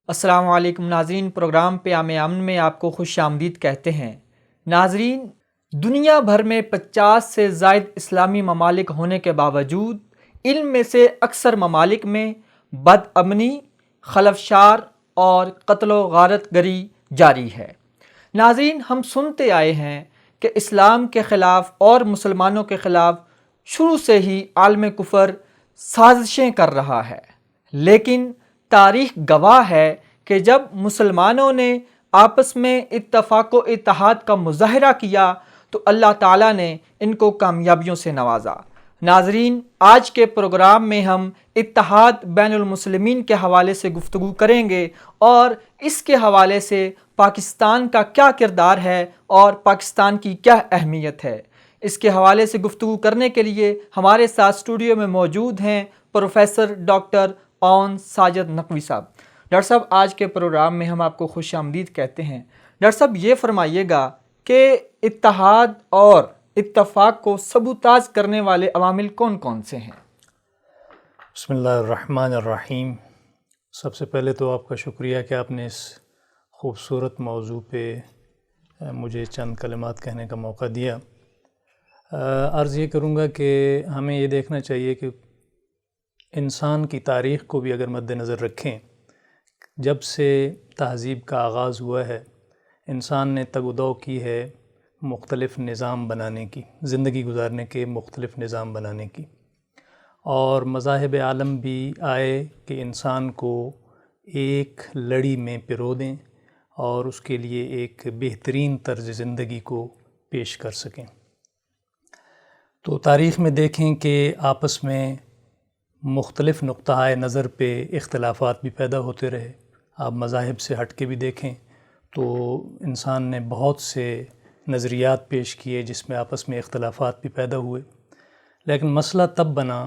السلام علیکم ناظرین، پروگرام پیام امن میں آپ کو خوش آمدید کہتے ہیں۔ ناظرین، دنیا بھر میں 50 سے زائد اسلامی ممالک ہونے کے باوجود علم میں سے اکثر ممالک میں بد امنی، خلفشار اور قتل و غارت گری جاری ہے۔ ناظرین، ہم سنتے آئے ہیں کہ اسلام کے خلاف اور مسلمانوں کے خلاف شروع سے ہی عالم کفر سازشیں کر رہا ہے، لیکن تاریخ گواہ ہے کہ جب مسلمانوں نے آپس میں اتفاق و اتحاد کا مظاہرہ کیا تو اللہ تعالیٰ نے ان کو کامیابیوں سے نوازا۔ ناظرین، آج کے پروگرام میں ہم اتحاد بین المسلمین کے حوالے سے گفتگو کریں گے اور اس کے حوالے سے پاکستان کا کیا کردار ہے اور پاکستان کی کیا اہمیت ہے۔ اس کے حوالے سے گفتگو کرنے کے لیے ہمارے ساتھ اسٹوڈیو میں موجود ہیں پروفیسر ڈاکٹر پون ساجد نقوی صاحب۔ ڈاکٹر صاحب، آج کے پروگرام میں ہم آپ کو خوش آمدید کہتے ہیں۔ ڈاکٹر صاحب، یہ فرمائیے گا کہ اتحاد اور اتفاق کو سبوتاژ کرنے والے عوامل کون کون سے ہیں؟ بسم اللہ الرحمن الرحیم۔ سب سے پہلے تو آپ کا شکریہ کہ آپ نے اس خوبصورت موضوع پہ مجھے چند کلمات کہنے کا موقع دیا۔ عرض یہ کروں گا کہ ہمیں یہ دیکھنا چاہیے کہ انسان کی تاریخ کو بھی اگر مد نظر رکھیں، جب سے تہذیب کا آغاز ہوا ہے، انسان نے تگ و دو کی ہے مختلف نظام بنانے کی، زندگی گزارنے کے مختلف نظام بنانے کی، اور مذاہب عالم بھی آئے کہ انسان کو ایک لڑی میں پرو دیں اور اس کے لیے ایک بہترین طرز زندگی کو پیش کر سکیں۔ تو تاریخ میں دیکھیں کہ آپس میں مختلف نقطۂ نظر پہ اختلافات بھی پیدا ہوتے رہے۔ آپ مذاہب سے ہٹ کے بھی دیکھیں تو انسان نے بہت سے نظریات پیش کیے جس میں آپس میں اختلافات بھی پیدا ہوئے، لیکن مسئلہ تب بنا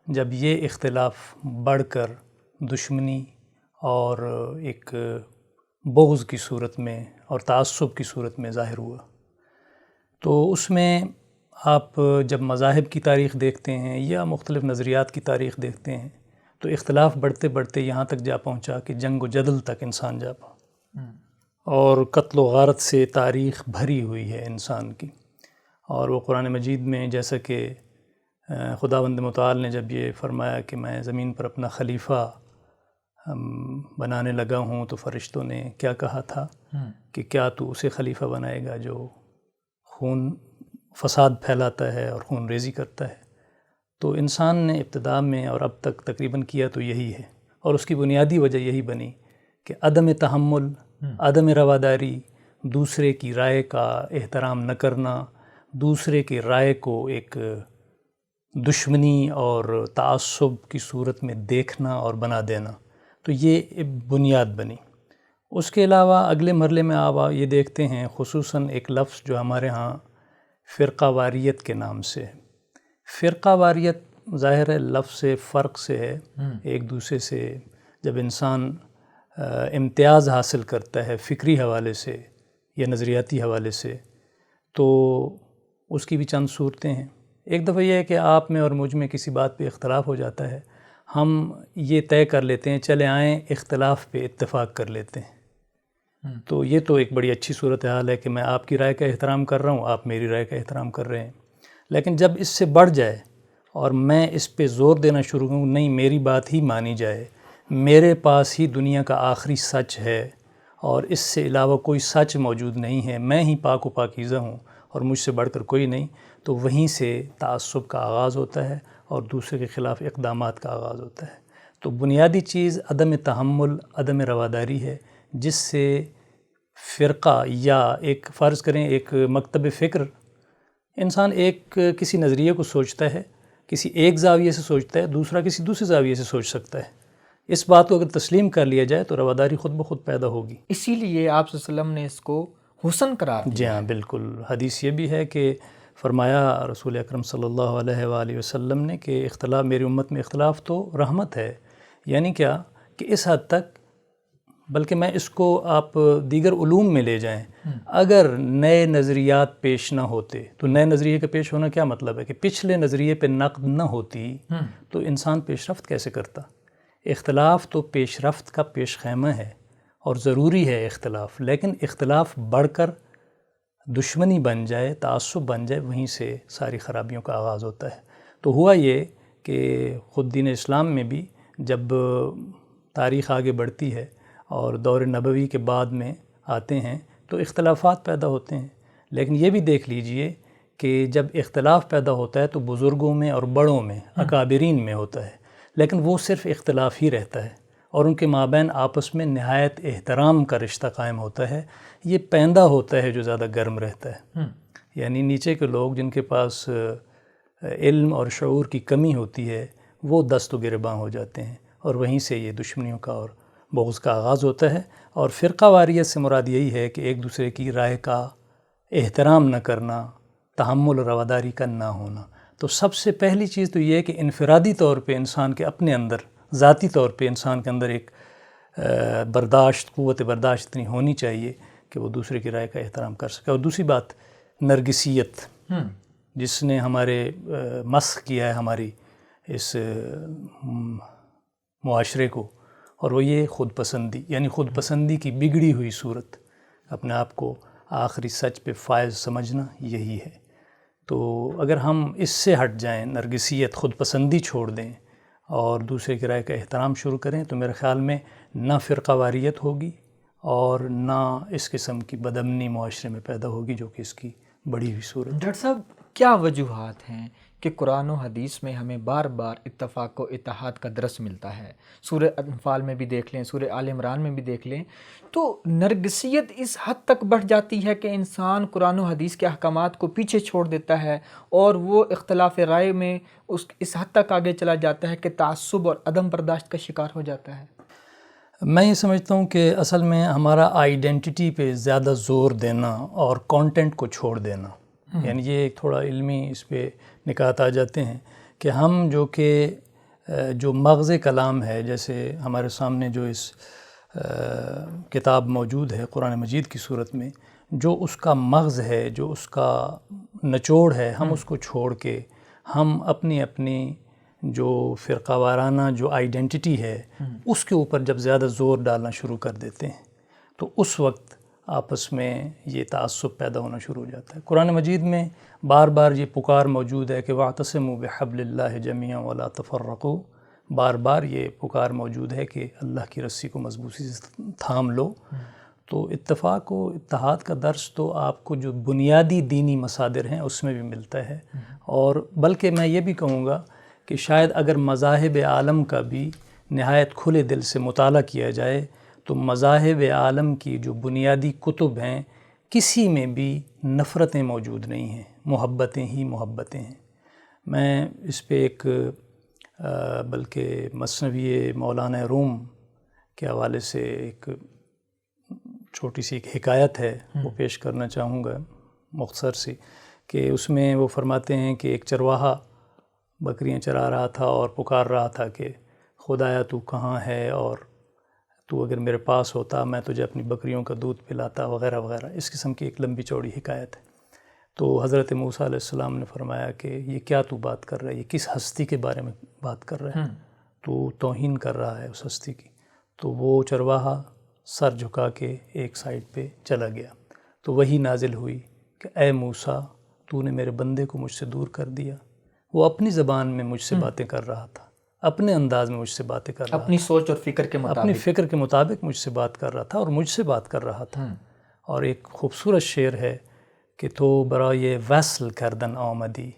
جب یہ اختلاف بڑھ کر دشمنی اور ایک بغض کی صورت میں اور تعصب کی صورت میں ظاہر ہوا۔ تو اس میں آپ جب مذاہب کی تاریخ دیکھتے ہیں یا مختلف نظریات کی تاریخ دیکھتے ہیں تو اختلاف بڑھتے بڑھتے یہاں تک جا پہنچا کہ جنگ و جدل تک انسان جا پہنچا، اور قتل و غارت سے تاریخ بھری ہوئی ہے انسان کی۔ اور وہ قرآن مجید میں جیسا کہ خداوند متعال نے جب یہ فرمایا کہ میں زمین پر اپنا خلیفہ بنانے لگا ہوں، تو فرشتوں نے کیا کہا تھا کہ کیا تو اسے خلیفہ بنائے گا جو خون فساد پھیلاتا ہے اور خون ریزی کرتا ہے؟ تو انسان نے ابتدا میں اور اب تک تقریباً کیا تو یہی ہے، اور اس کی بنیادی وجہ یہی بنی کہ عدم تحمل، عدم رواداری، دوسرے کی رائے کا احترام نہ کرنا، دوسرے کی رائے کو ایک دشمنی اور تعصب کی صورت میں دیکھنا اور بنا دینا، تو یہ بنیاد بنی۔ اس کے علاوہ اگلے مرحلے میں آپ یہ دیکھتے ہیں خصوصاً ایک لفظ جو ہمارے ہاں فرقہ واریت کے نام سے ہے۔ فرقہ واریت ظاہر ہے لفظ فرق سے ہے، ایک دوسرے سے جب انسان امتیاز حاصل کرتا ہے فکری حوالے سے یا نظریاتی حوالے سے تو اس کی بھی چند صورتیں ہیں۔ ایک دفعہ یہ ہے کہ آپ میں اور مجھ میں کسی بات پہ اختلاف ہو جاتا ہے، ہم یہ طے کر لیتے ہیں چلے آئیں اختلاف پہ اتفاق کر لیتے ہیں، تو یہ تو ایک بڑی اچھی صورتحال ہے کہ میں آپ کی رائے کا احترام کر رہا ہوں، آپ میری رائے کا احترام کر رہے ہیں۔ لیکن جب اس سے بڑھ جائے اور میں اس پہ زور دینا شروع کروں، نہیں میری بات ہی مانی جائے، میرے پاس ہی دنیا کا آخری سچ ہے اور اس سے علاوہ کوئی سچ موجود نہیں ہے، میں ہی پاک و پاکیزہ ہوں اور مجھ سے بڑھ کر کوئی نہیں، تو وہیں سے تعصب کا آغاز ہوتا ہے اور دوسرے کے خلاف اقدامات کا آغاز ہوتا ہے۔ تو بنیادی چیز عدم تحمل، عدم رواداری ہے، جس سے فرقہ یا ایک فرض کریں ایک مکتب فکر، انسان ایک کسی نظریے کو سوچتا ہے، کسی ایک زاویے سے سوچتا ہے، دوسرا کسی دوسرے زاویے سے سوچ سکتا ہے۔ اس بات کو اگر تسلیم کر لیا جائے تو رواداری خود بخود پیدا ہوگی۔ اسی لیے آپ صلی اللہ علیہ وسلم نے اس کو حسن قرار دیا۔ جی ہاں، بالکل۔ حدیث یہ بھی ہے کہ فرمایا رسول اکرم صلی اللہ علیہ وآلہ وسلم نے کہ اختلاف، میری امت میں اختلاف تو رحمت ہے، یعنی کیا کہ اس حد تک بلکہ میں اس کو آپ دیگر علوم میں لے جائیں، اگر نئے نظریات پیش نہ ہوتے تو نئے نظریے کا پیش ہونا کیا مطلب ہے کہ پچھلے نظریے پہ نقد نہ ہوتی تو انسان پیش رفت کیسے کرتا؟ اختلاف تو پیش رفت کا پیش خیمہ ہے اور ضروری ہے اختلاف، لیکن اختلاف بڑھ کر دشمنی بن جائے، تعصب بن جائے، وہیں سے ساری خرابیوں کا آغاز ہوتا ہے۔ تو ہوا یہ کہ خود دین اسلام میں بھی جب تاریخ آگے بڑھتی ہے اور دور نبوی کے بعد میں آتے ہیں تو اختلافات پیدا ہوتے ہیں، لیکن یہ بھی دیکھ لیجئے کہ جب اختلاف پیدا ہوتا ہے تو بزرگوں میں اور بڑوں میں، اکابرین میں ہوتا ہے، لیکن وہ صرف اختلاف ہی رہتا ہے اور ان کے مابین آپس میں نہایت احترام کا رشتہ قائم ہوتا ہے۔ یہ پیندہ ہوتا ہے جو زیادہ گرم رہتا ہے، یعنی نیچے کے لوگ جن کے پاس علم اور شعور کی کمی ہوتی ہے وہ دست و گریباں ہو جاتے ہیں اور وہیں سے یہ دشمنیوں کا اور بغض کا آغاز ہوتا ہے۔ اور فرقہ واریت سے مراد یہی ہے کہ ایک دوسرے کی رائے کا احترام نہ کرنا، تحمل و رواداری کا نہ ہونا۔ تو سب سے پہلی چیز تو یہ ہے کہ انفرادی طور پہ انسان کے اپنے اندر، ذاتی طور پہ انسان کے اندر ایک برداشت، قوت برداشت اتنی ہونی چاہیے کہ وہ دوسرے کی رائے کا احترام کر سکے۔ اور دوسری بات نرگسیت، جس نے ہمارے مسخ کیا ہے ہماری اس معاشرے کو، اور وہ یہ خود پسندی، یعنی خود پسندی کی بگڑی ہوئی صورت، اپنے آپ کو آخری سچ پہ فائز سمجھنا، یہی ہے۔ تو اگر ہم اس سے ہٹ جائیں، نرگسیت، خود پسندی چھوڑ دیں اور دوسرے کی رائے کا احترام شروع کریں تو میرے خیال میں نہ فرقہ واریت ہوگی اور نہ اس قسم کی بدامنی معاشرے میں پیدا ہوگی جو کہ اس کی بڑی ہوئی صورت۔ ڈاکٹر صاحب کیا وجوہات ہیں کہ قرآن و حدیث میں ہمیں بار بار اتفاق و اتحاد کا درس ملتا ہے؟ سورہ انفال میں بھی دیکھ لیں، سورہ آل عمران میں بھی دیکھ لیں، تو نرگسیت اس حد تک بڑھ جاتی ہے کہ انسان قرآن و حدیث کے احکامات کو پیچھے چھوڑ دیتا ہے اور وہ اختلاف رائے میں اس حد تک آگے چلا جاتا ہے کہ تعصب اور عدم برداشت کا شکار ہو جاتا ہے۔ میں یہ سمجھتا ہوں کہ اصل میں ہمارا آئیڈینٹی پہ زیادہ زور دینا اور کانٹینٹ کو چھوڑ دینا، یعنی یہ ایک تھوڑا علمی اس پہ نکات آ جاتے ہیں کہ ہم جو مغز کلام ہے، جیسے ہمارے سامنے جو اس کتاب موجود ہے قرآن مجید کی صورت میں، جو اس کا مغز ہے، جو اس کا نچوڑ ہے، ہم اس کو چھوڑ کے ہم اپنی جو فرقہ وارانہ جو آئیڈینٹی ہے اس کے اوپر جب زیادہ زور ڈالنا شروع کر دیتے ہیں تو اس وقت آپس میں یہ تعصب پیدا ہونا شروع ہو جاتا ہے۔ قرآن مجید میں بار بار یہ پکار موجود ہے کہ وَاعْتَصِمُوا بِحَبْلِ اللَّهِ جَمِيعًا وَلَا تَفَرَّقُوا، بار بار یہ پکار موجود ہے کہ اللہ کی رسی کو مضبوطی سے تھام لو۔ تو اتفاق و اتحاد کا درس تو آپ کو جو بنیادی دینی مصادر ہیں اس میں بھی ملتا ہے، اور بلکہ میں یہ بھی کہوں گا کہ شاید اگر مذاہب عالم کا بھی نہایت کھلے دل سے مطالعہ کیا جائے تو مذاہب عالم کی جو بنیادی کتب ہیں کسی میں بھی نفرتیں موجود نہیں ہیں، محبتیں ہی محبتیں ہیں۔ میں اس پہ ایک بلکہ مثنوی مولانا روم کے حوالے سے ایک چھوٹی سی ایک حکایت ہے وہ پیش کرنا چاہوں گا، مختصر سی، کہ اس میں وہ فرماتے ہیں کہ ایک چرواہا بکریاں چرا رہا تھا اور پکار رہا تھا کہ خدایا تو کہاں ہے، اور تو اگر میرے پاس ہوتا میں تجھے اپنی بکریوں کا دودھ پلاتا، وغیرہ وغیرہ، اس قسم کی ایک لمبی چوڑی حکایت ہے۔ تو حضرت موسیٰ علیہ السلام نے فرمایا کہ یہ کیا تو بات کر رہا ہے، یہ کس ہستی کے بارے میں بات کر رہا ہے، تو توہین کر رہا ہے اس ہستی کی۔ تو وہ چرواہا سر جھکا کے ایک سائڈ پہ چلا گیا، تو وہی نازل ہوئی کہ اے موسیٰ تو نے میرے بندے کو مجھ سے دور کر دیا۔ وہ اپنی زبان میں مجھ سے باتیں کر رہا تھا، اپنے انداز میں مجھ سے باتیں کر رہا تھا، اپنی سوچ اور فکر کے مطابق، اپنی فکر کے مطابق مجھ سے بات کر رہا تھا اور مجھ سے بات کر رہا تھا۔ اور ایک خوبصورت شعر ہے کہ تو برای وصل کردن آمدی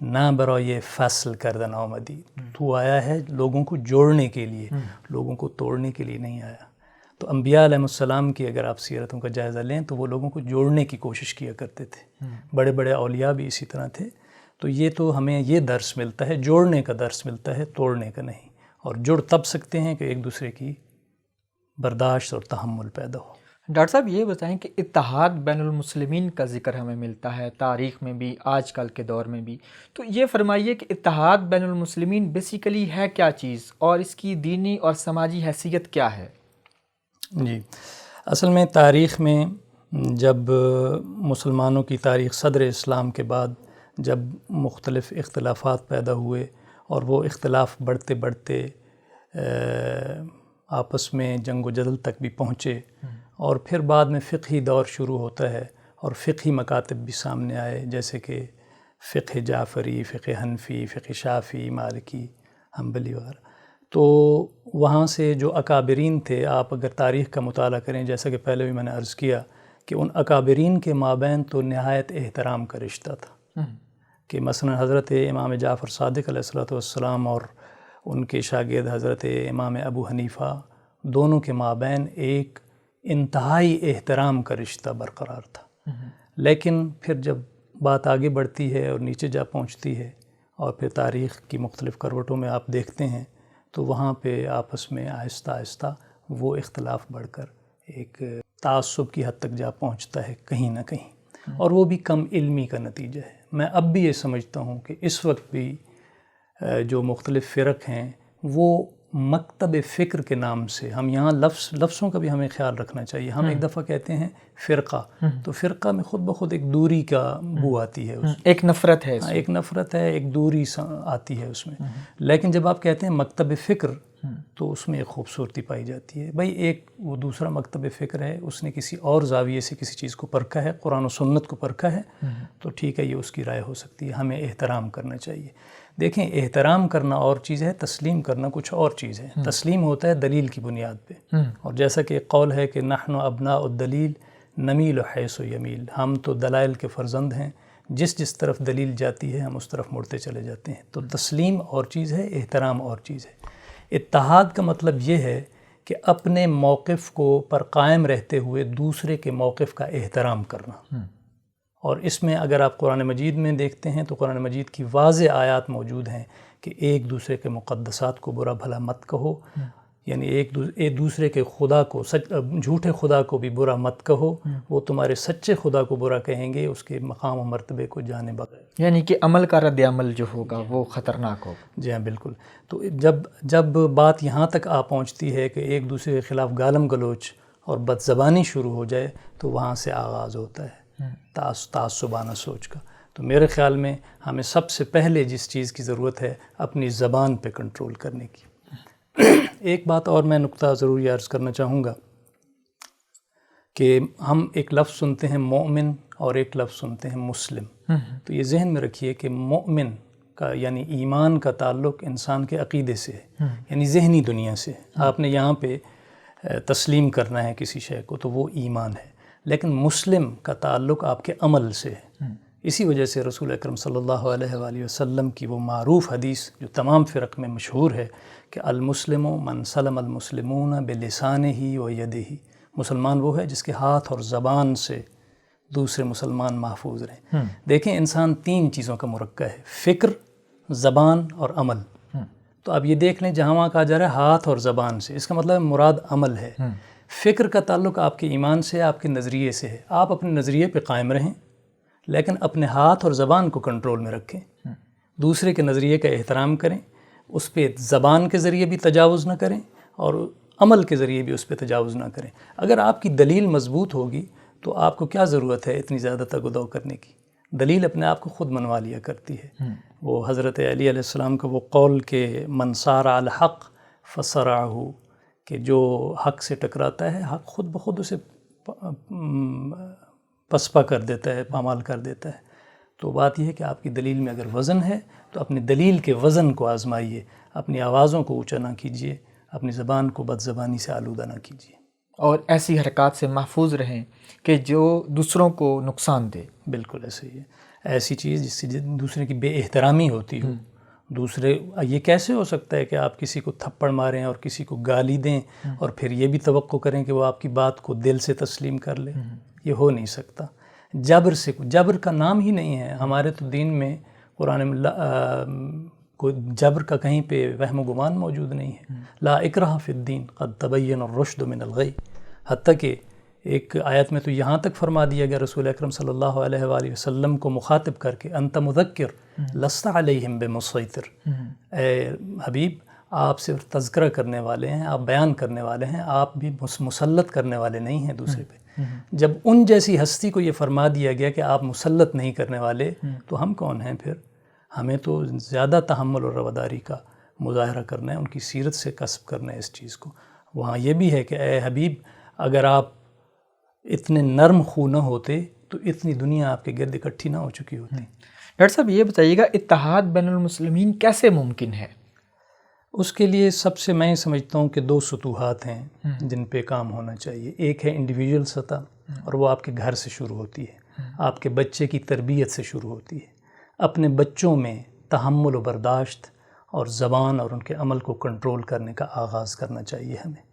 نہ برای فصل کردن آمدی، تو آیا ہے لوگوں کو جوڑنے کے لیے، لوگوں کو توڑنے کے لیے نہیں آیا۔ تو انبیاء علیہ السلام کی اگر آپ سیرتوں کا جائزہ لیں تو وہ لوگوں کو جوڑنے کی کوشش کیا کرتے تھے، بڑے بڑے اولیاء بھی اسی طرح تھے۔ تو یہ تو ہمیں یہ درس ملتا ہے، جوڑنے کا درس ملتا ہے، توڑنے کا نہیں۔ اور جڑ تب سکتے ہیں کہ ایک دوسرے کی برداشت اور تحمل پیدا ہو۔ ڈاکٹر صاحب یہ بتائیں کہ اتحاد بین المسلمین کا ذکر ہمیں ملتا ہے تاریخ میں بھی، آج کل کے دور میں بھی، تو یہ فرمائیے کہ اتحاد بین المسلمین بیسیکلی ہے کیا چیز اور اس کی دینی اور سماجی حیثیت کیا ہے؟ جی، اصل میں تاریخ میں جب مسلمانوں کی تاریخ صدر اسلام کے بعد جب مختلف اختلافات پیدا ہوئے اور وہ اختلاف بڑھتے بڑھتے آپس میں جنگ و جدل تک بھی پہنچے، اور پھر بعد میں فقہی دور شروع ہوتا ہے اور فقہی مکاتب بھی سامنے آئے، جیسے کہ فقہ جعفری، فقہ حنفی، فقہ شافعی، مالکی، حنبلی وغیرہ۔ تو وہاں سے جو اکابرین تھے، آپ اگر تاریخ کا مطالعہ کریں، جیسا کہ پہلے بھی میں نے عرض کیا کہ ان اکابرین کے مابین تو نہایت احترام کا رشتہ تھا، کہ مثلا حضرت امام جعفر صادق علیہ السلام اور ان کے شاگرد حضرت امام ابو حنیفہ، دونوں کے مابین ایک انتہائی احترام کا رشتہ برقرار تھا۔ لیکن پھر جب بات آگے بڑھتی ہے اور نیچے جا پہنچتی ہے، اور پھر تاریخ کی مختلف کروٹوں میں آپ دیکھتے ہیں، تو وہاں پہ آپس میں آہستہ آہستہ وہ اختلاف بڑھ کر ایک تعصب کی حد تک جا پہنچتا ہے کہیں نہ کہیں، اور وہ بھی کم علمی کا نتیجہ ہے۔ میں اب بھی یہ سمجھتا ہوں کہ اس وقت بھی جو مختلف فرق ہیں وہ مکتب فکر کے نام سے، ہم یہاں لفظوں کا بھی ہمیں خیال رکھنا چاہیے۔ ہم ایک دفعہ کہتے ہیں فرقہ، تو فرقہ میں خود بخود ایک دوری کا بو آتی ہے، ایک نفرت ہے، ایک نفرت ہے، ایک دوری آتی ہے اس میں۔ لیکن جب آپ کہتے ہیں مکتب فکر تو اس میں ایک خوبصورتی پائی جاتی ہے۔ بھئی ایک وہ دوسرا مکتب فکر ہے، اس نے کسی اور زاویے سے کسی چیز کو پرکھا ہے، قرآن و سنت کو پرکھا ہے، تو ٹھیک ہے، یہ اس کی رائے ہو سکتی ہے، ہمیں احترام کرنا چاہیے۔ دیکھیں، احترام کرنا اور چیز ہے، تسلیم کرنا کچھ اور چیز ہے۔ تسلیم ہوتا ہے دلیل کی بنیاد پہ، اور جیسا کہ ایک قول ہے کہ نحن ابناء الدلیل نمیل حیث یمیل، ہم تو دلائل کے فرزند ہیں، جس طرف دلیل جاتی ہے ہم اس طرف مڑتے چلے جاتے ہیں۔ تو تسلیم اور چیز ہے، احترام اور چیز ہے۔ اتحاد کا مطلب یہ ہے کہ اپنے موقف کو پر قائم رہتے ہوئے دوسرے کے موقف کا احترام کرنا، اور اس میں اگر آپ قرآن مجید میں دیکھتے ہیں تو قرآن مجید کی واضح آیات موجود ہیں کہ ایک دوسرے کے مقدسات کو برا بھلا مت کہو، یعنی ایک دوسرے کے خدا کو، جھوٹے خدا کو بھی برا مت کہو، وہ تمہارے سچے خدا کو برا کہیں گے، اس کے مقام و مرتبے کو جانے بغیر، یعنی کہ عمل کا رد عمل جو ہوگا وہ خطرناک ہوگا۔ جی ہاں، بالکل۔ تو جب بات یہاں تک آ پہنچتی ہے کہ ایک دوسرے کے خلاف گالم گلوچ اور بد زبانی شروع ہو جائے، تو وہاں سے آغاز ہوتا ہے تعصبانہ سوچ کا۔ تو میرے خیال میں ہمیں سب سے پہلے جس چیز کی ضرورت ہے اپنی زبان پہ کنٹرول کرنے کی۔ ایک بات اور میں نقطہ ضرور یہ عرض کرنا چاہوں گا کہ ہم ایک لفظ سنتے ہیں مومن اور ایک لفظ سنتے ہیں مسلم، تو یہ ذہن میں رکھیے کہ مومن کا یعنی ایمان کا تعلق انسان کے عقیدے سے ہے، یعنی ذہنی دنیا سے۔ آپ نے یہاں پہ تسلیم کرنا ہے کسی شے کو تو وہ ایمان ہے، لیکن مسلم کا تعلق آپ کے عمل سے ہے۔ اسی وجہ سے رسول اکرم صلی اللہ علیہ وآلہ وسلم کی وہ معروف حدیث جو تمام فرق میں مشہور ہے کہ المسلم من سلم المسلمون بلسانہ و یدہ، مسلمان وہ ہے جس کے ہاتھ اور زبان سے دوسرے مسلمان محفوظ رہیں۔ دیکھیں، انسان تین چیزوں کا مرکب ہے، فکر، زبان اور عمل۔ تو اب یہ دیکھ لیں جہاں وہاں کہا جا رہا ہے ہاتھ اور زبان سے، اس کا مطلب مراد عمل ہے۔ فکر کا تعلق آپ کے ایمان سے، آپ کے نظریے سے ہے۔ آپ اپنے نظریے پہ قائم رہیں، لیکن اپنے ہاتھ اور زبان کو کنٹرول میں رکھیں، دوسرے کے نظریے کا احترام کریں، اس پہ زبان کے ذریعے بھی تجاوز نہ کریں اور عمل کے ذریعے بھی اس پہ تجاوز نہ کریں۔ اگر آپ کی دلیل مضبوط ہوگی تو آپ کو کیا ضرورت ہے اتنی زیادہ تگ و دو کرنے کی؟ دلیل اپنے آپ کو خود منوا لیا کرتی ہے۔ وہ حضرت علی علیہ السلام کا وہ قول کہ من صار علی الحق فصرعہ، کہ جو حق سے ٹکراتا ہے حق خود بخود اسے پسپا کر دیتا ہے، پامال کر دیتا ہے۔ تو بات یہ ہے کہ آپ کی دلیل میں اگر وزن ہے تو اپنی دلیل کے وزن کو آزمائیے، اپنی آوازوں کو اونچا نہ کیجیے، اپنی زبان کو بد زبانی سے آلودہ نہ کیجیے، اور ایسی حرکات سے محفوظ رہیں کہ جو دوسروں کو نقصان دے۔ بالکل ایسے ہی ہے، ایسی چیز جس سے دوسرے کی بے احترامی ہوتی ہو۔ دوسرے، یہ کیسے ہو سکتا ہے کہ آپ کسی کو تھپڑ ماریں اور کسی کو گالی دیں اور پھر یہ بھی توقع کریں کہ وہ آپ کی بات کو دل سے تسلیم کر لے؟ یہ ہو نہیں سکتا۔ جبر کا نام ہی نہیں ہے ہمارے تو دین میں، قرآن میں کوئی جبر کا کہیں پہ وہم و گمان موجود نہیں ہے۔ لا اکراہ فی الدین قد تبین الرشد من الغی، حتیٰ کہ ایک آیت میں تو یہاں تک فرما دیا گیا رسول اکرم صلی اللہ علیہ وآلہ وسلم کو مخاطب کر کے، انت مذکر لست علیہم بمسیطر، اے حبیب آپ صرف تذکرہ کرنے والے ہیں، آپ بیان کرنے والے ہیں، آپ بھی مسلط کرنے والے نہیں ہیں دوسرے پہ۔ جب ان جیسی ہستی کو یہ فرما دیا گیا کہ آپ مسلط نہیں کرنے والے، تو ہم کون ہیں پھر؟ ہمیں تو زیادہ تحمل اور رواداری کا مظاہرہ کرنا ہے، ان کی سیرت سے کسب کرنا ہے اس چیز کو۔ وہاں یہ بھی ہے کہ اے حبیب، اگر آپ اتنے نرم خو نہ ہوتے تو اتنی دنیا آپ کے گرد اکٹھی نہ ہو چکی ہوتی۔ ڈاکٹر صاحب یہ بتائیے گا، اتحاد بین المسلمین کیسے ممکن ہے؟ اس کے لیے سب سے میں سمجھتا ہوں کہ 2 سطوحات ہیں جن پہ کام ہونا چاہیے۔ ایک ہے انڈیویجول سطح، اور وہ آپ کے گھر سے شروع ہوتی ہے، آپ کے بچے کی تربیت سے شروع ہوتی ہے۔ اپنے بچوں میں تحمل و برداشت اور زبان اور ان کے عمل کو کنٹرول کرنے کا آغاز کرنا چاہیے ہمیں۔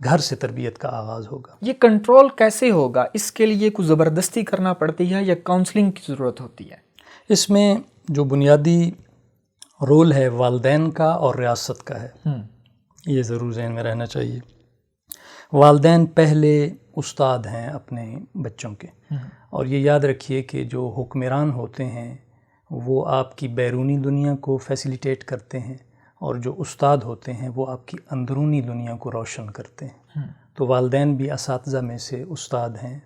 گھر سے تربیت کا آغاز ہوگا۔ یہ کنٹرول کیسے ہوگا؟ اس کے لیے کچھ زبردستی کرنا پڑتی ہے یا کاؤنسلنگ کی ضرورت ہوتی ہے؟ اس میں جو بنیادی رول ہے والدین کا اور ریاست کا ہے، یہ ضرور ذہن میں رہنا چاہیے۔ والدین پہلے استاد ہیں اپنے بچوں کے، اور یہ یاد رکھیے کہ جو حکمران ہوتے ہیں وہ آپ کی بیرونی دنیا کو فیسیلیٹیٹ کرتے ہیں، اور جو استاد ہوتے ہیں وہ آپ کی اندرونی دنیا کو روشن کرتے ہیں۔ تو والدین بھی اساتذہ میں سے استاد ہیں۔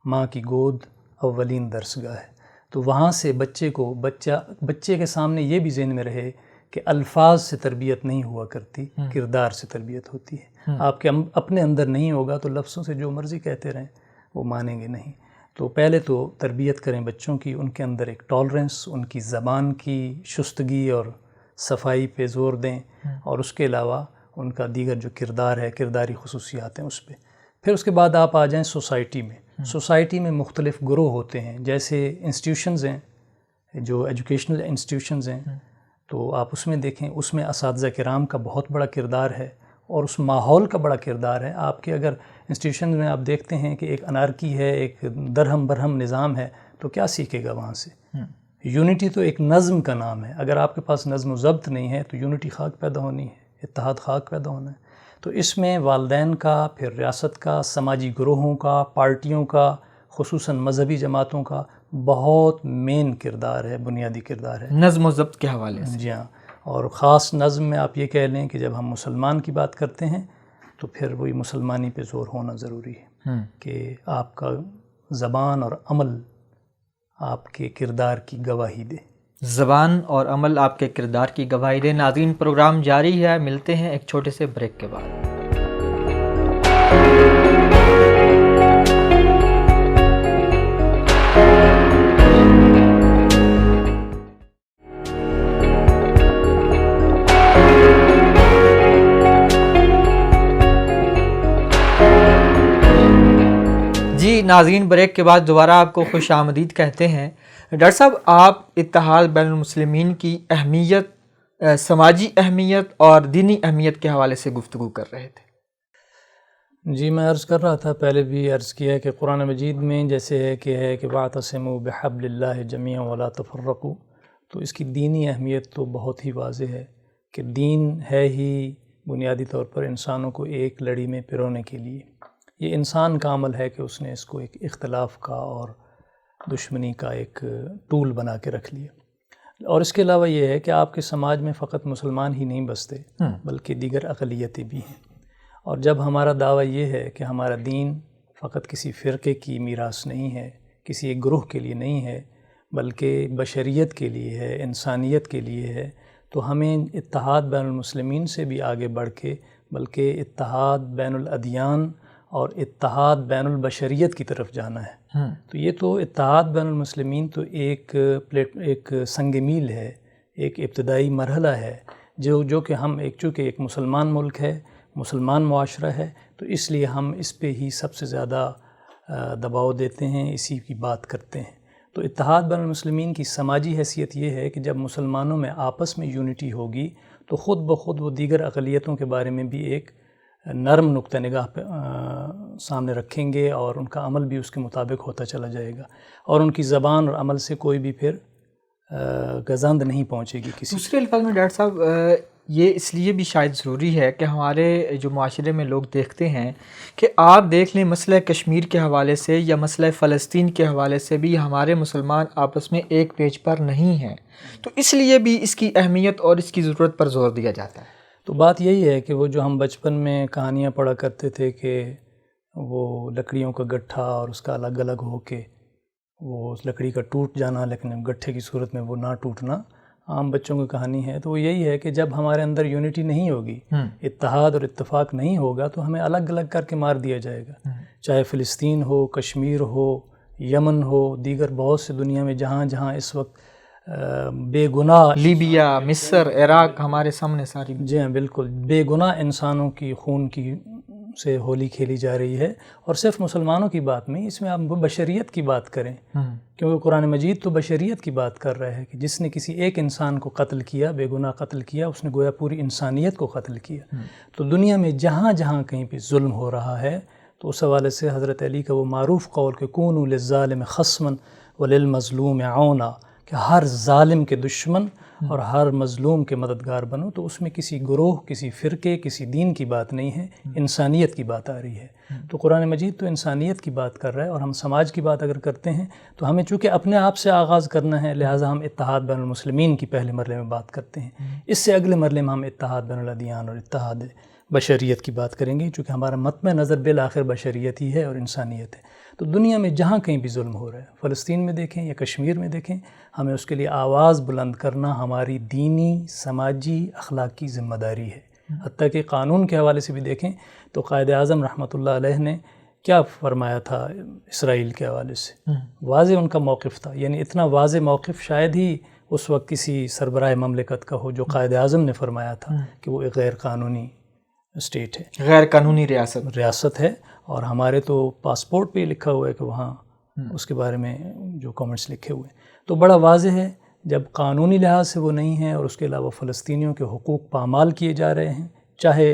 ماں کی گود اولین درسگاہ ہے، تو وہاں سے بچے کے سامنے یہ بھی ذہن میں رہے کہ الفاظ سے تربیت نہیں ہوا کرتی، کردار سے تربیت ہوتی ہے۔ آپ کے اپنے اندر نہیں ہوگا تو لفظوں سے جو مرضی کہتے رہیں وہ مانیں گے نہیں۔ تو پہلے تو تربیت کریں بچوں کی، ان کے اندر ایک ٹالرنس، ان کی زبان کی شستگی اور صفائی پہ زور دیں، اور اس کے علاوہ ان کا دیگر جو کردار ہے، کرداری خصوصیات ہیں اس پہ۔ پھر اس کے بعد آپ آ جائیں سوسائٹی میں۔ سوسائٹی میں مختلف گروہ ہوتے ہیں، جیسے انسٹیٹیوشنز ہیں، جو ایجوکیشنل انسٹیٹیوشنز ہیں، تو آپ اس میں دیکھیں، اس میں اساتذہ کرام کا بہت بڑا کردار ہے، اور اس ماحول کا بڑا کردار ہے۔ آپ کے اگر انسٹیٹیوشن میں آپ دیکھتے ہیں کہ ایک انارکی ہے، ایک درہم برہم نظام ہے، تو کیا سیکھے گا وہاں سے؟ یونٹی تو ایک نظم کا نام ہے۔ اگر آپ کے پاس نظم و ضبط نہیں ہے تو یونٹی خاک پیدا ہونی ہے، اتحاد خاک پیدا ہونا ہے۔ تو اس میں والدین کا، پھر ریاست کا، سماجی گروہوں کا، پارٹیوں کا، خصوصاً مذہبی جماعتوں کا بہت مین کردار ہے، بنیادی کردار ہے نظم و ضبط کے حوالے سے۔ جی ہاں، اور خاص نظم میں آپ یہ کہہ لیں کہ جب ہم مسلمان کی بات کرتے ہیں تو پھر وہی مسلمانی پہ زور ہونا ضروری ہے کہ آپ کا زبان اور عمل آپ کے کردار کی گواہی دے۔ زبان اور عمل آپ کے کردار کی گواہی دے۔ ناظرین، پروگرام جاری ہے، ملتے ہیں ایک چھوٹے سے بریک کے بعد۔ جی ناظرین، بریک کے بعد دوبارہ آپ کو خوش آمدید کہتے ہیں۔ ڈاکٹر صاحب، آپ اتحاد بین المسلمین کی اہمیت، سماجی اہمیت اور دینی اہمیت کے حوالے سے گفتگو کر رہے تھے۔ جی، میں عرض کر رہا تھا، پہلے بھی عرض کیا کہ قرآن مجید میں جیسے ہے کہ وَاعْتَصِمُوا بِحَبْلِ اللَّهِ جَمِيعًا وَلَا تَفَرَّقُوا، تو اس کی دینی اہمیت تو بہت ہی واضح ہے کہ دین ہے ہی بنیادی طور پر انسانوں کو ایک لڑی میں پرونے کے لیے۔ یہ انسان کا عمل ہے کہ اس نے اس کو ایک اختلاف کا اور دشمنی کا ایک ٹول بنا کے رکھ لیا۔ اور اس کے علاوہ یہ ہے کہ آپ کے سماج میں فقط مسلمان ہی نہیں بستے بلکہ دیگر اقلیتیں بھی ہیں۔ اور جب ہمارا دعویٰ یہ ہے کہ ہمارا دین فقط کسی فرقے کی میراث نہیں ہے، کسی ایک گروہ کے لیے نہیں ہے، بلکہ بشریت کے لیے ہے، انسانیت کے لیے ہے، تو ہمیں اتحاد بین المسلمین سے بھی آگے بڑھ کے بلکہ اتحاد بین الادیان اور اتحاد بین البشریت کی طرف جانا ہے۔ تو یہ تو اتحاد بین المسلمین تو ایک سنگ میل ہے، ایک ابتدائی مرحلہ ہے جو کہ ہم چونکہ ایک مسلمان ملک ہے، مسلمان معاشرہ ہے، تو اس لیے ہم اس پہ ہی سب سے زیادہ دباؤ دیتے ہیں، اسی کی بات کرتے ہیں۔ تو اتحاد بین المسلمین کی سماجی حیثیت یہ ہے کہ جب مسلمانوں میں آپس میں یونٹی ہوگی تو خود بخود وہ دیگر اقلیتوں کے بارے میں بھی ایک نرم نقطہ نگاہ پہ سامنے رکھیں گے، اور ان کا عمل بھی اس کے مطابق ہوتا چلا جائے گا، اور ان کی زبان اور عمل سے کوئی بھی پھر گزند نہیں پہنچے گی کسی۔ دوسرے الفاظ میں ڈاکٹر صاحب، یہ اس لیے بھی شاید ضروری ہے کہ ہمارے جو معاشرے میں لوگ دیکھتے ہیں کہ آپ دیکھ لیں مسئلہ کشمیر کے حوالے سے یا مسئلہ فلسطین کے حوالے سے بھی ہمارے مسلمان آپس میں ایک پیج پر نہیں ہیں، تو اس لیے بھی اس کی اہمیت اور اس کی ضرورت پر زور دیا جاتا ہے۔ تو بات یہی ہے کہ وہ جو ہم بچپن میں کہانیاں پڑھا کرتے تھے کہ وہ لکڑیوں کا گٹھا اور اس کا الگ الگ ہو کے وہ اس لکڑی کا ٹوٹ جانا لیکن گٹھے کی صورت میں وہ نہ ٹوٹنا عام بچوں کی کہانی ہے، تو وہ یہی ہے کہ جب ہمارے اندر یونٹی نہیں ہوگی، اتحاد اور اتفاق نہیں ہوگا، تو ہمیں الگ الگ کر کے مار دیا جائے گا، چاہے فلسطین ہو، کشمیر ہو، یمن ہو، دیگر بہت سے دنیا میں جہاں جہاں اس وقت بے گناہ، لیبیا، مصر، عراق ہمارے سامنے ساری، جی ہاں بالکل، بے گناہ انسانوں کی خون کی سے ہولی کھیلی جا رہی ہے، اور صرف مسلمانوں کی بات نہیں، اس میں آپ بشریت کی بات کریں، کیونکہ قرآن مجید تو بشریت کی بات کر رہا ہے کہ جس نے کسی ایک انسان کو قتل کیا، بے گناہ قتل کیا، اس نے گویا پوری انسانیت کو قتل کیا۔ تو دنیا میں جہاں جہاں کہیں پہ ظلم ہو رہا ہے، تو اس حوالے سے حضرت علی کا وہ معروف قول کہ کونوا للظالم خصما وللمظلوم عونا، کہ ہر ظالم کے دشمن اور ہر مظلوم کے مددگار بنو، تو اس میں کسی گروہ، کسی فرقے، کسی دین کی بات نہیں ہے، انسانیت کی بات آ رہی ہے۔ تو قرآن مجید تو انسانیت کی بات کر رہا ہے، اور ہم سماج کی بات اگر کرتے ہیں تو ہمیں چونکہ اپنے آپ سے آغاز کرنا ہے، لہٰذا ہم اتحاد بین المسلمین کی پہلے مرحلے میں بات کرتے ہیں، اس سے اگلے مرحلے میں ہم اتحاد بین الادیان اور اتحاد بشریت کی بات کریں گے، چونکہ ہمارا مطمع نظر بالآخر بشریت ہی ہے اور انسانیت ہے۔ تو دنیا میں جہاں کہیں بھی ظلم ہو رہا ہے، فلسطین میں دیکھیں یا کشمیر میں دیکھیں، ہمیں اس کے لیے آواز بلند کرنا ہماری دینی، سماجی، اخلاقی ذمہ داری ہے۔ حتیٰ کہ قانون کے حوالے سے بھی دیکھیں تو قائد اعظم رحمۃ اللہ علیہ نے کیا فرمایا تھا اسرائیل کے حوالے سے، واضح ان کا موقف تھا، یعنی اتنا واضح موقف شاید ہی اس وقت کسی سربراہ مملکت کا ہو جو قائد اعظم نے فرمایا تھا کہ وہ ایک غیر قانونی اسٹیٹ ہے، غیر قانونی ریاست ہے، اور ہمارے تو پاسپورٹ پہ لکھا ہوا ہے کہ وہاں اس کے بارے میں جو کامنٹس لکھے ہوئے ہیں، تو بڑا واضح ہے جب قانونی لحاظ سے وہ نہیں ہے، اور اس کے علاوہ فلسطینیوں کے حقوق پامال کیے جا رہے ہیں، چاہے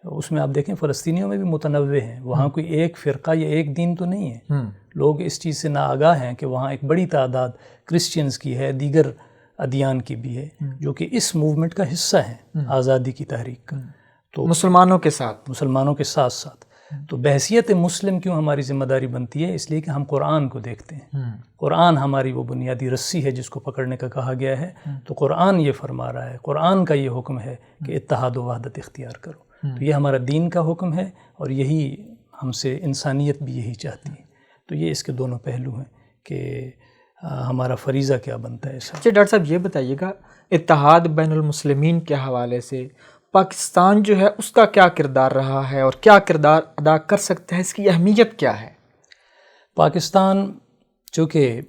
اس میں آپ دیکھیں فلسطینیوں میں بھی متنوع ہیں، وہاں کوئی ایک فرقہ یا ایک دین تو نہیں ہے، لوگ اس چیز سے ناآگاہ ہیں کہ وہاں ایک بڑی تعداد کرسچنز کی ہے، دیگر ادیان کی بھی ہے، جو کہ اس موومنٹ کا حصہ ہیں، آزادی کی تحریک کا، تو مسلمانوں کے ساتھ ساتھ تو بحیثیت مسلم کیوں ہماری ذمہ داری بنتی ہے؟ اس لیے کہ ہم قرآن کو دیکھتے ہیں، قرآن ہماری وہ بنیادی رسی ہے جس کو پکڑنے کا کہا گیا ہے، تو قرآن یہ فرما رہا ہے، قرآن کا یہ حکم ہے کہ اتحاد و وحدت اختیار کرو، تو یہ ہمارا دین کا حکم ہے، اور یہی ہم سے انسانیت بھی یہی چاہتی ہے۔ تو یہ اس کے دونوں پہلو ہیں کہ ہمارا فریضہ کیا بنتا ہے۔ اچھا ڈاکٹر صاحب یہ بتائیے گا، اتحاد بین المسلمین کے حوالے سے پاکستان جو ہے اس کا کیا کردار رہا ہے اور کیا کردار ادا کر سکتا ہے، اس کی اہمیت کیا ہے؟ پاکستان چونکہ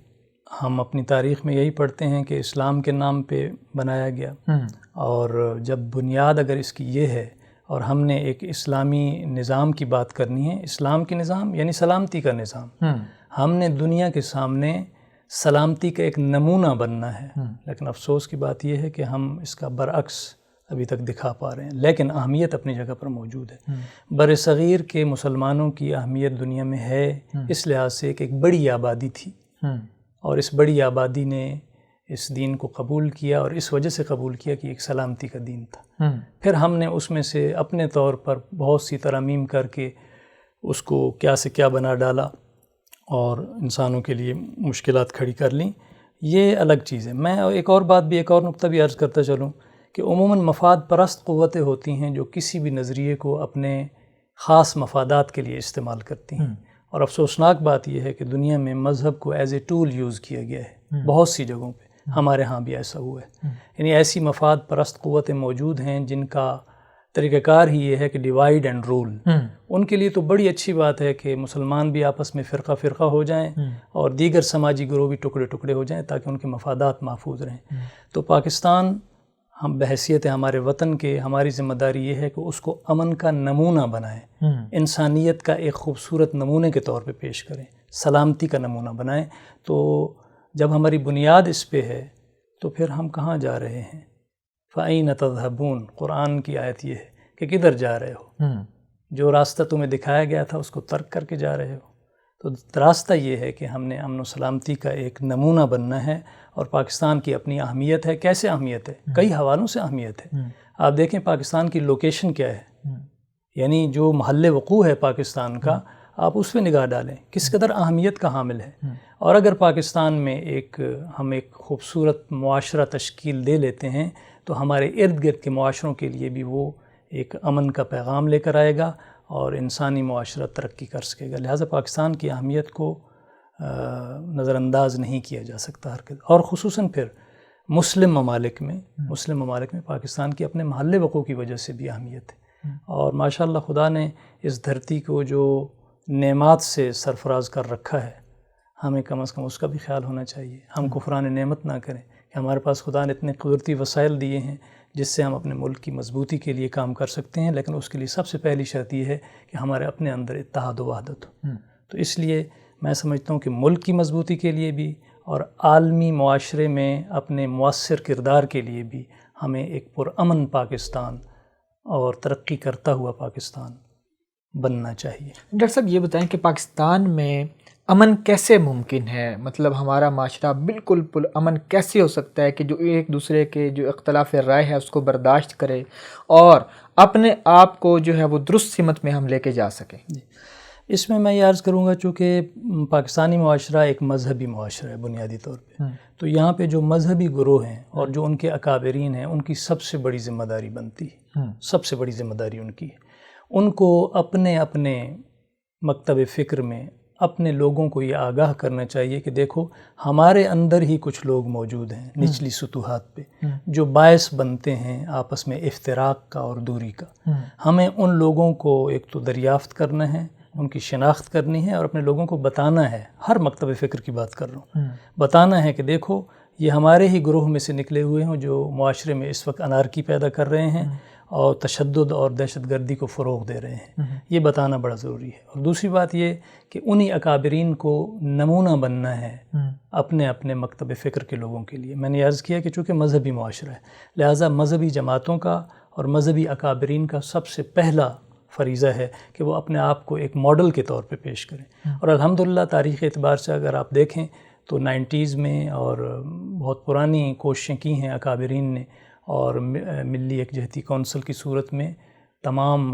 ہم اپنی تاریخ میں یہی پڑھتے ہیں کہ اسلام کے نام پہ بنایا گیا، اور جب بنیاد اگر اس کی یہ ہے اور ہم نے ایک اسلامی نظام کی بات کرنی ہے، اسلام کی نظام یعنی سلامتی کا نظام، ہم نے دنیا کے سامنے سلامتی کا ایک نمونہ بننا ہے، لیکن افسوس کی بات یہ ہے کہ ہم اس کا برعکس ابھی تک دکھا پا رہے ہیں، لیکن اہمیت اپنی جگہ پر موجود ہے۔ بر صغیر کے مسلمانوں کی اہمیت دنیا میں ہے اس لحاظ سے کہ ایک بڑی آبادی تھی، اور اس بڑی آبادی نے اس دین کو قبول کیا، اور اس وجہ سے قبول کیا کہ ایک سلامتی کا دین تھا۔ پھر ہم نے اس میں سے اپنے طور پر بہت سی ترامیم کر کے اس کو کیا سے کیا بنا ڈالا، اور انسانوں کے لیے مشکلات کھڑی کر لیں، یہ الگ چیز ہے۔ میں ایک اور بات بھی، ایک اور نقطہ بھی عرض کرتا چلوں کہ عموماً مفاد پرست قوتیں ہوتی ہیں جو کسی بھی نظریے کو اپنے خاص مفادات کے لیے استعمال کرتی ہیں، اور افسوسناک بات یہ ہے کہ دنیا میں مذہب کو ایز اے ٹول یوز کیا گیا ہے بہت سی جگہوں پہ، ہمارے ہاں بھی ایسا ہوا ہے، یعنی ایسی مفاد پرست قوتیں موجود ہیں جن کا طریقہ کار ہی یہ ہے کہ ڈیوائیڈ اینڈ رول۔ ان کے لیے تو بڑی اچھی بات ہے کہ مسلمان بھی آپس میں فرقہ فرقہ ہو جائیں، اور دیگر سماجی گروہ بھی ٹکڑے ٹکڑے ہو جائیں تاکہ ان کے مفادات محفوظ رہیں۔ تو پاکستان ہم بحیثیت ہمارے وطن کے، ہماری ذمہ داری یہ ہے کہ اس کو امن کا نمونہ بنائیں، انسانیت کا ایک خوبصورت نمونے کے طور پہ پیش کریں، سلامتی کا نمونہ بنائیں۔ تو جب ہماری بنیاد اس پہ ہے تو پھر ہم کہاں جا رہے ہیں؟ فَأَيْنَ تَذْهَبُونَ، قرآن کی آیت یہ ہے کہ کدھر جا رہے ہو؟ جو راستہ تمہیں دکھایا گیا تھا اس کو ترک کر کے جا رہے ہو؟ تو راستہ یہ ہے کہ ہم نے امن و سلامتی کا ایک نمونہ بننا ہے، اور پاکستان کی اپنی اہمیت ہے۔ کیسے اہمیت ہے؟ کئی حوالوں سے اہمیت ہے۔ آپ دیکھیں پاکستان کی لوکیشن کیا ہے، یعنی جو محل وقوع ہے پاکستان کا، آپ اس پہ نگاہ ڈالیں کس قدر اہمیت کا حامل ہے۔ اور اگر پاکستان میں ہم ایک خوبصورت معاشرہ تشکیل دے لیتے ہیں تو ہمارے ارد گرد کے معاشروں کے لیے بھی وہ ایک امن کا پیغام لے کر آئے گا اور انسانی معاشرہ ترقی کر سکے گا۔ لہٰذا پاکستان کی اہمیت کو نظر انداز نہیں کیا جا سکتا ہرگز، اور خصوصاً پھر مسلم ممالک میں پاکستان کی اپنے محل وقوع کی وجہ سے بھی اہمیت ہے۔ اور ماشاءاللہ خدا نے اس دھرتی کو جو نعمات سے سرفراز کر رکھا ہے، ہمیں کم از کم اس کا بھی خیال ہونا چاہیے۔ ہم کفران نعمت نہ کریں کہ ہمارے پاس خدا نے اتنے قدرتی وسائل دیے ہیں جس سے ہم اپنے ملک کی مضبوطی کے لیے کام کر سکتے ہیں، لیکن اس کے لیے سب سے پہلی شرط یہ ہے کہ ہمارے اپنے اندر اتحاد و وحدت ہو۔ تو اس لیے میں سمجھتا ہوں کہ ملک کی مضبوطی کے لیے بھی اور عالمی معاشرے میں اپنے مؤثر کردار کے لیے بھی ہمیں ایک پرامن پاکستان اور ترقی کرتا ہوا پاکستان بننا چاہیے۔ ڈاکٹر صاحب یہ بتائیں کہ پاکستان میں امن کیسے ممکن ہے؟ مطلب ہمارا معاشرہ بالکل پرامن کیسے ہو سکتا ہے کہ جو ایک دوسرے کے جو اختلاف رائے ہے اس کو برداشت کرے اور اپنے آپ کو جو ہے وہ درست سمت میں ہم لے کے جا سکیں؟ جی، اس میں یہ عرض کروں گا، چونکہ پاکستانی معاشرہ ایک مذہبی معاشرہ ہے بنیادی طور پہ، تو یہاں پہ جو مذہبی گروہ ہیں اور جو ان کے اکابرین ہیں، ان کی سب سے بڑی ذمہ داری بنتی ہے، سب سے بڑی ذمہ داری ان کی ہے۔ ان کو اپنے اپنے مکتب فکر میں اپنے لوگوں کو یہ آگاہ کرنا چاہیے کہ دیکھو ہمارے اندر ہی کچھ لوگ موجود ہیں نچلی سطوحات پہ جو باعث بنتے ہیں آپس میں افتراق کا اور دوری کا۔ ہمیں ان لوگوں کو ایک تو دریافت کرنا ہے، ان کی شناخت کرنی ہے اور اپنے لوگوں کو بتانا ہے، ہر مکتب فکر کی بات کر رہا ہوں، بتانا ہے کہ دیکھو یہ ہمارے ہی گروہ میں سے نکلے ہوئے ہیں جو معاشرے میں اس وقت انارکی پیدا کر رہے ہیں اور تشدد اور دہشت گردی کو فروغ دے رہے ہیں، یہ بتانا بڑا ضروری ہے۔ اور دوسری بات یہ کہ انہی اکابرین کو نمونہ بننا ہے اپنے اپنے مکتب فکر کے لوگوں کے لیے۔ میں نے عرض کیا کہ چونکہ مذہبی معاشرہ ہے، لہٰذا مذہبی جماعتوں کا اور مذہبی اکابرین کا سب سے پہلا فریضہ ہے کہ وہ اپنے آپ کو ایک ماڈل کے طور پہ پیش کریں۔ اور الحمدللہ تاریخ اعتبار سے اگر آپ دیکھیں تو 90s میں اور بہت پرانی کوششیں کی ہیں اکابرین نے، اور ملی یکجہتی کونسل کی صورت میں تمام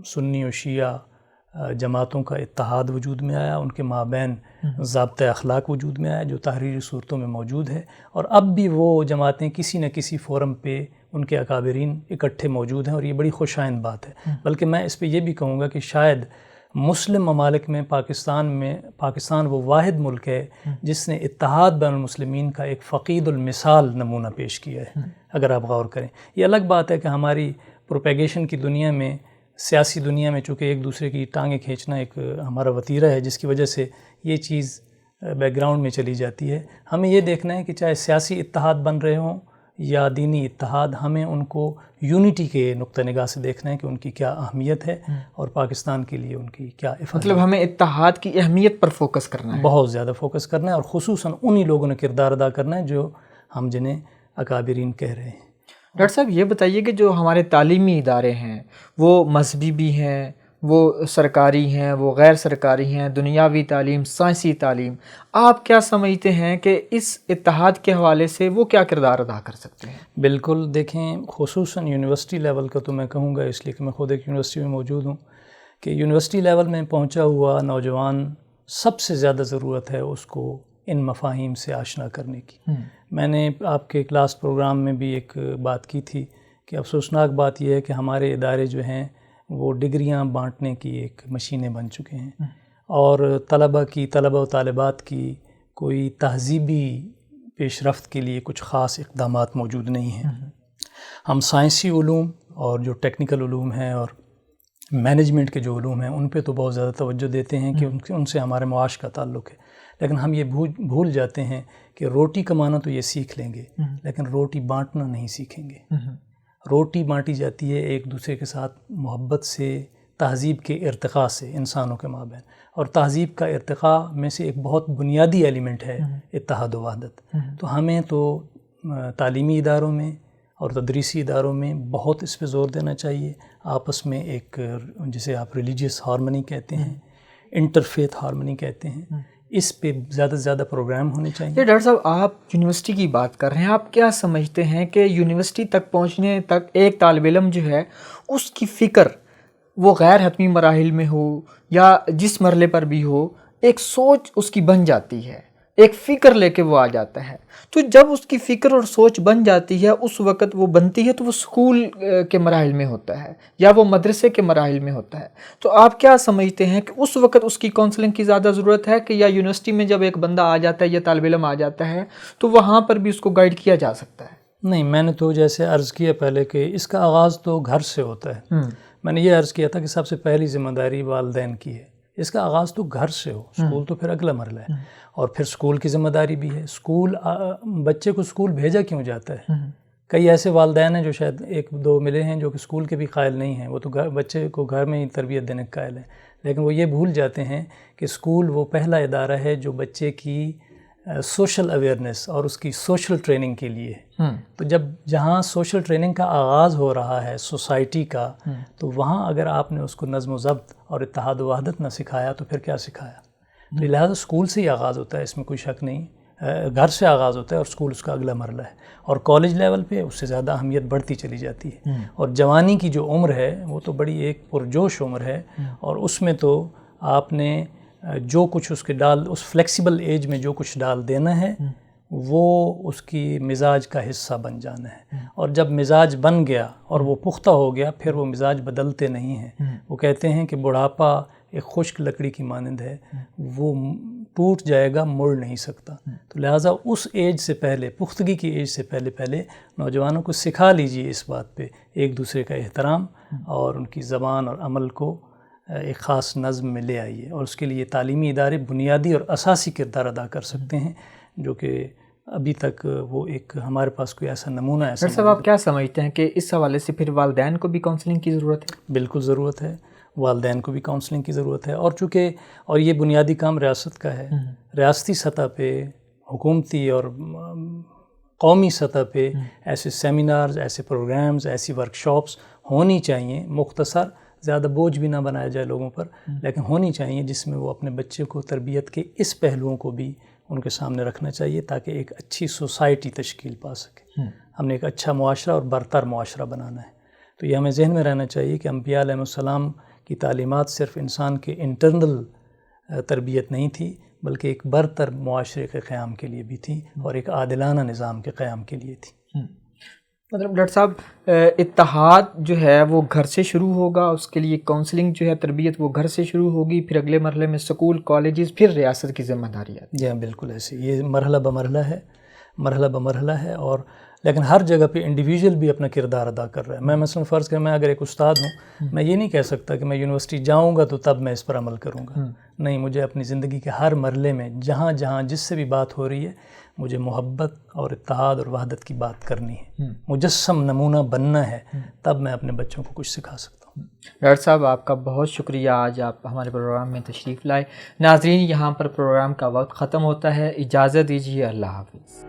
سنی و شیعہ جماعتوں کا اتحاد وجود میں آیا، ان کے مابین ضابطۂ اخلاق وجود میں آیا جو تحریری صورتوں میں موجود ہے، اور اب بھی وہ جماعتیں کسی نہ کسی فورم پہ ان کے اکابرین اکٹھے موجود ہیں، اور یہ بڑی خوشائند بات ہے۔ بلکہ میں اس پہ یہ بھی کہوں گا کہ شاید مسلم ممالک میں پاکستان وہ واحد ملک ہے جس نے اتحاد بین المسلمین کا ایک فقید المثال نمونہ پیش کیا ہے، اگر آپ غور کریں۔ یہ الگ بات ہے کہ ہماری پروپیگیشن کی دنیا میں، سیاسی دنیا میں، چونکہ ایک دوسرے کی ٹانگیں کھینچنا ایک ہمارا وتیرہ ہے جس کی وجہ سے یہ چیز بیک گراؤنڈ میں چلی جاتی ہے۔ ہمیں یہ دیکھنا ہے کہ چاہے سیاسی اتحاد بن رہے ہوں یا دینی اتحاد، ہمیں ان کو یونٹی کے نقطہ نگاہ سے دیکھنا ہے کہ ان کی کیا اہمیت ہے اور پاکستان کے لیے ان کی کیا افادہ۔ مطلب ہمیں اتحاد کی اہمیت پر فوکس کرنا ہے، بہت زیادہ فوکس کرنا ہے، اور خصوصاً انہی لوگوں نے کردار ادا کرنا ہے جو ہم جنہیں اکابرین کہہ رہے ہیں۔ ڈاکٹر صاحب یہ بتائیے کہ جو ہمارے تعلیمی ادارے ہیں وہ مذہبی بھی ہیں، وہ سرکاری ہیں، وہ غیر سرکاری ہیں، دنیاوی تعلیم، سائنسی تعلیم، آپ کیا سمجھتے ہیں کہ اس اتحاد کے حوالے سے وہ کیا کردار ادا کر سکتے ہیں؟ بالکل، دیکھیں خصوصاً یونیورسٹی لیول کا تو میں کہوں گا، اس لیے کہ میں خود ایک یونیورسٹی میں موجود ہوں، کہ یونیورسٹی لیول میں پہنچا ہوا نوجوان سب سے زیادہ ضرورت ہے اس کو ان مفاہیم سے آشنا کرنے کی۔ میں نے آپ کے کلاس پروگرام میں بھی ایک بات کی تھی کہ افسوسناک بات یہ ہے کہ ہمارے ادارے جو ہیں وہ ڈگریاں بانٹنے کی ایک مشینیں بن چکے ہیں، اور طلبہ و طالبات کی کوئی تہذیبی پیش رفت کے لیے کچھ خاص اقدامات موجود نہیں ہیں۔ ہم سائنسی علوم اور جو ٹیکنیکل علوم ہیں اور مینجمنٹ کے جو علوم ہیں ان پہ تو بہت زیادہ توجہ دیتے ہیں کہ ان سے ہمارے معاش کا تعلق ہے، لیکن ہم یہ بھول جاتے ہیں کہ روٹی کمانا تو یہ سیکھ لیں گے لیکن روٹی بانٹنا نہیں سیکھیں گے۔ روٹی بانٹی جاتی ہے ایک دوسرے کے ساتھ محبت سے، تہذیب کے ارتقاء سے انسانوں کے مابین، اور تہذیب کا ارتقاء میں سے ایک بہت بنیادی ایلیمنٹ ہے اتحاد و وحدت۔ تو ہمیں تو تعلیمی اداروں میں اور تدریسی اداروں میں بہت اس پہ زور دینا چاہیے، آپس میں ایک جسے آپ ریلیجیس ہارمنی کہتے ہیں، انٹرفیتھ ہارمنی کہتے ہیں، اس پہ زیادہ سے زیادہ پروگرام ہونے چاہیے۔ ڈاکٹر صاحب آپ یونیورسٹی کی بات کر رہے ہیں، آپ کیا سمجھتے ہیں کہ یونیورسٹی تک پہنچنے تک ایک طالب علم جو ہے اس کی فکر وہ غیر حتمی مراحل میں ہو یا جس مرحلے پر بھی ہو، ایک سوچ اس کی بن جاتی ہے ایک فکر لے کے وہ آ جاتا ہے. تو جب اس کی فکر اور سوچ بن جاتی ہے اس وقت وہ بنتی ہے تو وہ اسکول کے مراحل میں ہوتا ہے یا وہ مدرسے کے مراحل میں ہوتا ہے. تو آپ کیا سمجھتے ہیں کہ اس وقت اس کی کونسلنگ کی زیادہ ضرورت ہے کہ یا یونیورسٹی میں جب ایک بندہ آ جاتا ہے یا طالب علم آ جاتا ہے تو وہاں پر بھی اس کو گائیڈ کیا جا سکتا ہے؟ نہیں، میں نے تو جیسے عرض کیا پہلے کہ اس کا آغاز تو گھر سے ہوتا ہے. میں نے یہ عرض کیا تھا کہ سب سے پہلی ذمہ داری والدین کی ہے. اس کا آغاز تو گھر سے ہو، اسکول تو پھر اگلا مرحلہ ہے، اور پھر اسکول کی ذمہ داری بھی ہے. اسکول بچے کو اسکول بھیجا کیوں جاتا ہے؟ کئی ایسے والدین ہیں جو شاید ایک دو ملے ہیں جو کہ اسکول کے بھی قائل نہیں ہیں، وہ تو بچے کو گھر میں ہی تربیت دینے کے قائل ہیں، لیکن وہ یہ بھول جاتے ہیں کہ اسکول وہ پہلا ادارہ ہے جو بچے کی سوشل اویئرنیس اور اس کی سوشل ٹریننگ کے لیے. تو جہاں سوشل ٹریننگ کا آغاز ہو رہا ہے سوسائٹی کا، تو وہاں اگر آپ نے اس کو نظم و ضبط اور اتحاد و وحدت نہ سکھایا تو پھر کیا سکھایا؟ تو لہٰذا اسکول سے ہی آغاز ہوتا ہے، اس میں کوئی شک نہیں. گھر سے آغاز ہوتا ہے اور اسکول اس کا اگلا مرحلہ ہے، اور کالج لیول پہ اس سے زیادہ اہمیت بڑھتی چلی جاتی ہے. اور جوانی کی جو عمر ہے وہ تو بڑی ایک پرجوش عمر ہے، اور اس میں تو آپ نے جو کچھ اس کے اس فلیکسیبل ایج میں جو کچھ ڈال دینا ہے وہ اس کی مزاج کا حصہ بن جانا ہے. اور جب مزاج بن گیا اور وہ پختہ ہو گیا پھر وہ مزاج بدلتے نہیں ہیں. وہ کہتے ہیں کہ بڑھاپا ایک خشک لکڑی کی مانند ہے، وہ ٹوٹ جائے گا، مڑ نہیں سکتا. تو لہٰذا اس ایج سے پہلے، پختگی کی ایج سے پہلے نوجوانوں کو سکھا لیجئے اس بات پہ ایک دوسرے کا احترام، اور ان کی زبان اور عمل کو ایک خاص نظم میں لے آئیے. اور اس کے لیے تعلیمی ادارے بنیادی اور اساسی کردار ادا کر سکتے ہیں، جو کہ ابھی تک وہ ایک ہمارے پاس کوئی ایسا نمونہ ایسا. ڈاکٹر صاحب آپ کیا سمجھتے ہیں کہ اس حوالے سے پھر والدین کو بھی کاؤنسلنگ کی ضرورت ہے؟ بالکل ضرورت ہے، والدین کو بھی کاؤنسلنگ کی ضرورت ہے. اور چونکہ یہ بنیادی کام ریاست کا ہے، ریاستی سطح پہ، حکومتی اور قومی سطح پہ ایسے سیمینارز، ایسے پروگرامز، ایسی ورکشاپس ہونی چاہیے. مختصر، زیادہ بوجھ بھی نہ بنایا جائے لوگوں پر، لیکن ہونی چاہیے جس میں وہ اپنے بچے کو تربیت کے اس پہلوؤں کو بھی ان کے سامنے رکھنا چاہیے تاکہ ایک اچھی سوسائٹی تشکیل پا سکے. ہم نے ایک اچھا معاشرہ اور برتر معاشرہ بنانا ہے. تو یہ ہمیں ذہن میں رہنا چاہیے کہ انبیاء علیہ السلام کی تعلیمات صرف انسان کے انٹرنل تربیت نہیں تھی، بلکہ ایک برتر معاشرے کے قیام کے لیے بھی تھی اور ایک عادلانہ نظام کے قیام کے لیے تھی. مطلب ڈاکٹر صاحب اتحاد جو ہے وہ گھر سے شروع ہوگا، اس کے لیے کاؤنسلنگ جو ہے تربیت وہ گھر سے شروع ہوگی، پھر اگلے مرحلے میں سکول، کالجز، پھر ریاست کی ذمہ داری آتی ہے. جی ہاں، بالکل ایسے یہ مرحلہ بمرحلہ ہے. اور لیکن ہر جگہ پہ انڈیویجول بھی اپنا کردار ادا کر رہا ہے. میں مثلاً فرض کریں میں اگر ایک استاد ہوں، میں یہ نہیں کہہ سکتا کہ میں یونیورسٹی جاؤں گا تو تب میں اس پر عمل کروں گا. نہیں، مجھے اپنی زندگی کے ہر مرحلے میں جہاں جس سے بھی بات ہو رہی ہے مجھے محبت اور اتحاد اور وحدت کی بات کرنی ہے، مجسم نمونہ بننا ہے، تب میں اپنے بچوں کو کچھ سکھا سکتا ہوں. ڈاکٹر صاحب آپ کا بہت شکریہ، آج آپ ہمارے پروگرام میں تشریف لائے. ناظرین، یہاں پر پروگرام کا وقت ختم ہوتا ہے، اجازت دیجیے، اللہ حافظ.